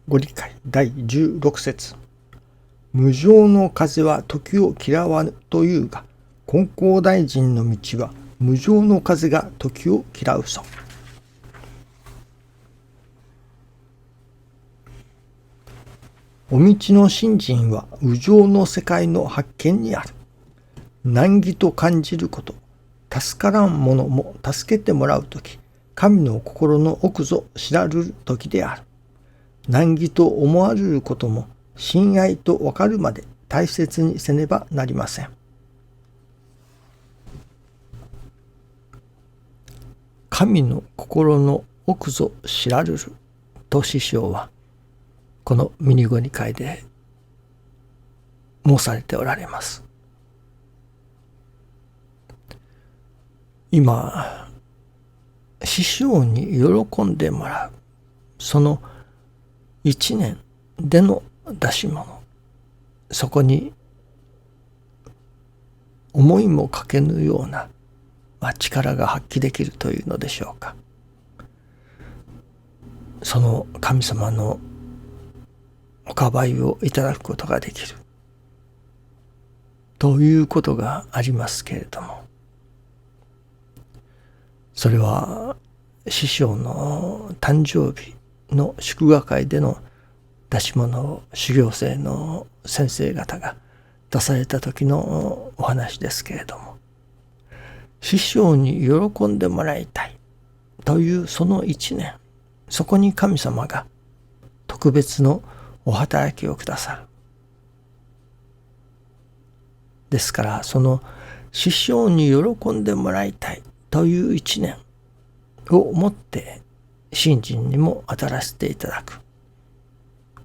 ご理解第16節。無常の風は時を嫌わぬというが、金光大臣の道は無常の風が時を嫌うぞ。お道の信心は無常の世界の発見にある。難儀と感じること、助からん者も助けてもらうとき、神の心の奥ぞ知らるるときである。難儀と思われることも親愛とわかるまで大切にせねばなりません。神の心の奥ぞ知らるると師匠はこのミニゴニ会で申されておられます。今師匠に喜んでもらうその一年での出し物、そこに思いもかけぬような、力が発揮できるというのでしょうか。その神様のおかばいをいただくことができるということがありますけれども、それは師匠の誕生日の祝賀会での出し物を修行生の先生方が出された時のお話ですけれども、師匠に喜んでもらいたいというその一年、そこに神様が特別のお働きをくださる。ですからその師匠に喜んでもらいたいという一年をもって信心にも当たらせていただく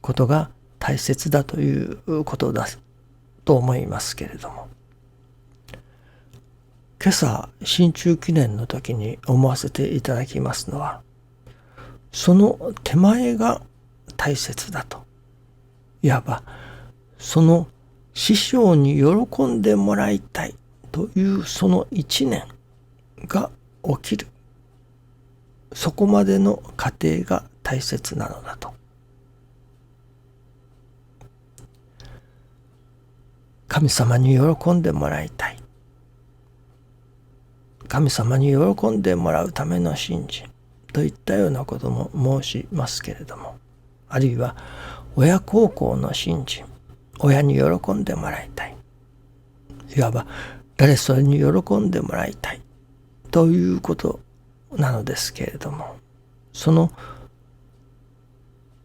ことが大切だということだと思いますけれども、今朝新中記念の時に思わせていただきますのは、その手前が大切だと。いわばその師匠に喜んでもらいたいというその一年が起きる、そこまでの過程が大切なのだと。神様に喜んでもらいたい、神様に喜んでもらうための信心といったようなことも申しますけれども、あるいは親孝行の信心、親に喜んでもらいたい、いわば誰それに喜んでもらいたいということなのですけれども、その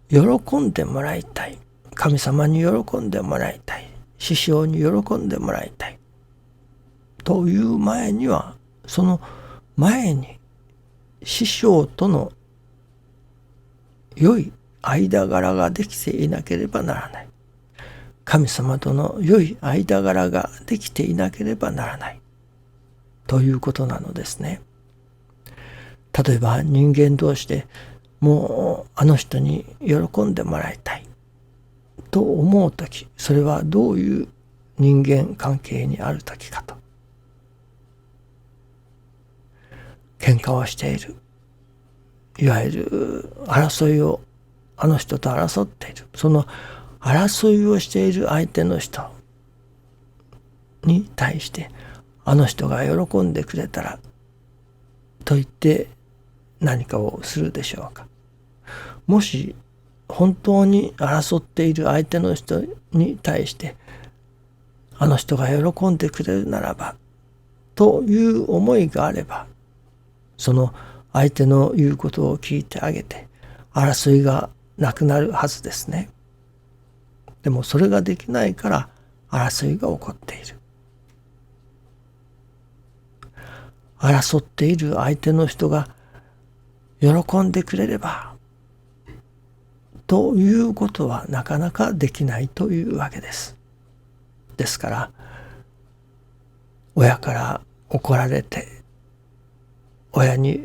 喜んでもらいたい、神様に喜んでもらいたい、師匠に喜んでもらいたいという前には、その前に師匠との良い間柄ができていなければならない。神様との良い間柄ができていなければならないということなのですね。例えば人間同士でもうあの人に喜んでもらいたいと思うとき、それはどういう人間関係にあるときかと。喧嘩をしている、いわゆる争いをあの人と争っている、その争いをしている相手の人に対してあの人が喜んでくれたらと言って何かをするでしょうか。もし本当に争っている相手の人に対してあの人が喜んでくれるならばという思いがあれば、その相手の言うことを聞いてあげて争いがなくなるはずですね。でもそれができないから争いが起こっている。争っている相手の人が喜んでくれればということはなかなかできないというわけです。ですから親から怒られて、親に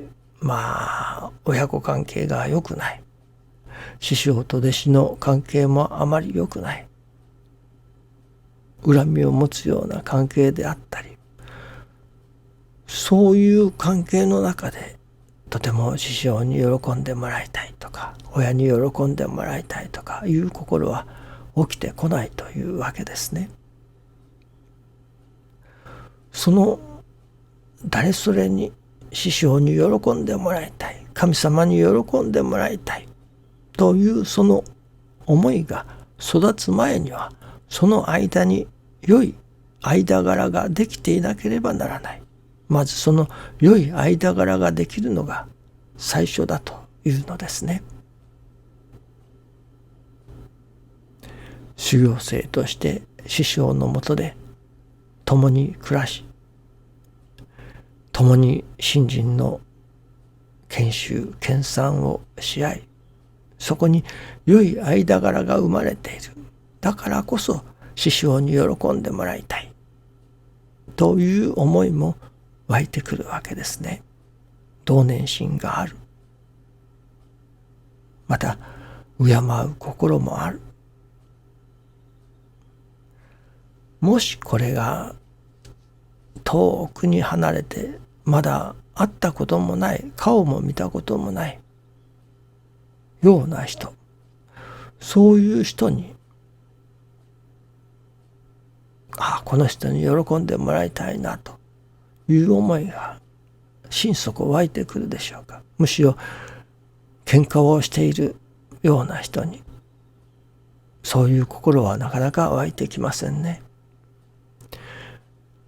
親子関係が良くない、師匠と弟子の関係もあまり良くない、恨みを持つような関係であったり、そういう関係の中でとても師匠に喜んでもらいたいとか、親に喜んでもらいたいとかいう心は起きてこないというわけですね。その誰それに師匠に喜んでもらいたい、神様に喜んでもらいたいというその思いが育つ前には、その間に良い間柄ができていなければならない。まずその良い間柄ができるのが最初だというのですね。修行生として師匠のもとで共に暮らし、共に信心の研修研鑽をし合い、そこに良い間柄が生まれている。だからこそ師匠に喜んでもらいたいという思いも湧いてくるわけですね。同年心がある。また敬う心もある。もしこれが遠くに離れて、まだ会ったこともない、顔も見たこともないような人、そういう人に、この人に喜んでもらいたいなという思いが心底湧いてくるでしょうか。むしろ喧嘩をしているような人にそういう心はなかなか湧いてきませんね。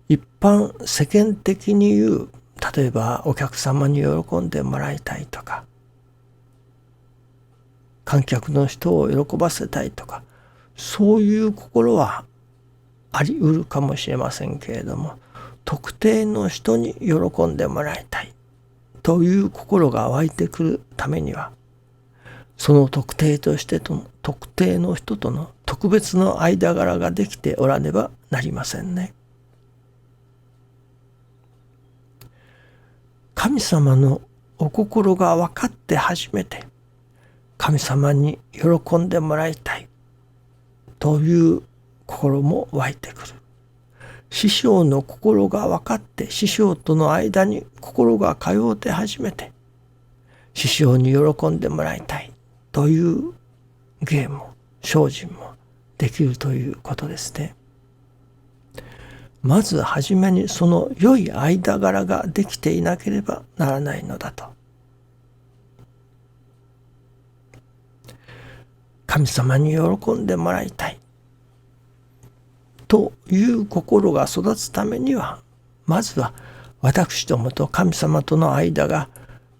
一般世間的に言う、例えばお客様に喜んでもらいたいとか、観客の人を喜ばせたいとか、そういう心はあり得るかもしれませんけれども、特定の人に喜んでもらいたいという心が湧いてくるためには、その特定としてと特定の人との特別の間柄ができておらねばなりませんね。神様のお心が分かって初めて、神様に喜んでもらいたいという心も湧いてくる。師匠の心が分かって、師匠との間に心が通うて初めて、師匠に喜んでもらいたいという芸も精進もできるということですね。まずはじめにその良い間柄ができていなければならないのだと。神様に喜んでもらいたいという心が育つためには、まずは私どもと神様との間が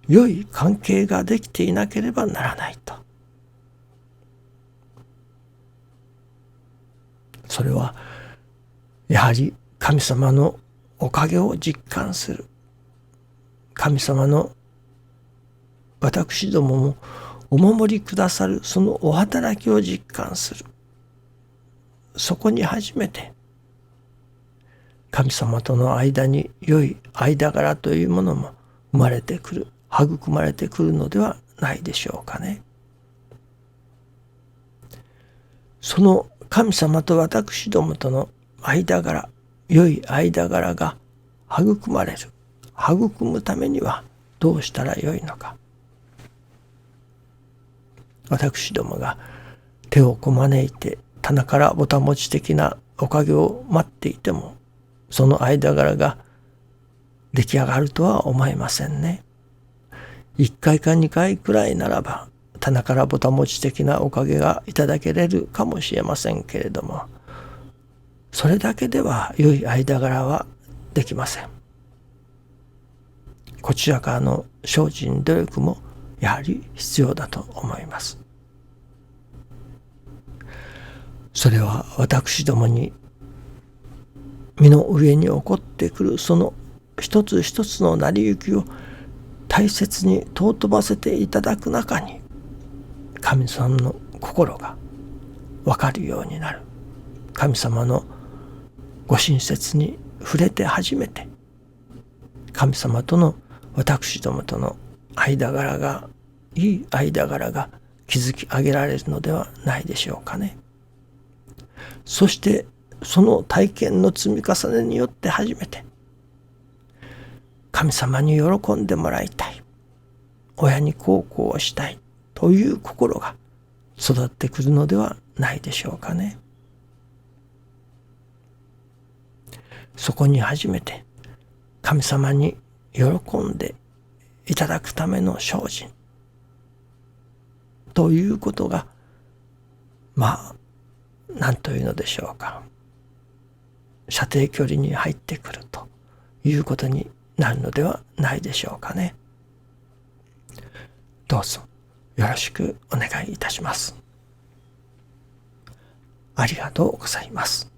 良い関係ができていなければならないと。それはやはり神様のおかげを実感する。神様の私どももお守りくださるそのお働きを実感する。そこに初めて神様との間に良い間柄というものも生まれてくる、育まれてくるのではないでしょうかね。その神様と私どもとの間柄、良い間柄が育まれる、育むためにはどうしたらよいのか。私どもが手をこまねいて棚からぼたもち的なおかげを待っていても、その間柄が出来上がるとは思えませんね。1回か2回くらいならば棚からぼたもち的なおかげがいただけれるかもしれませんけれども、それだけでは良い間柄はできません。こちらからの精進努力もやはり必要だと思います。それは私どもに身の上に起こってくるその一つ一つの成り行きを大切に尊ばせていただく中に、神様の心が分かるようになる。神様のご親切に触れて初めて、神様との私どもとの間柄が、いい間柄が築き上げられるのではないでしょうかね。そしてその体験の積み重ねによって初めて、神様に喜んでもらいたい。親に孝行をしたいという心が育ってくるのではないでしょうかね。そこに初めて神様に喜んでいただくための精進ということが、何というのでしょうか、射程距離に入ってくるということになるのではないでしょうかね。どうぞよろしくお願いいたします。ありがとうございます。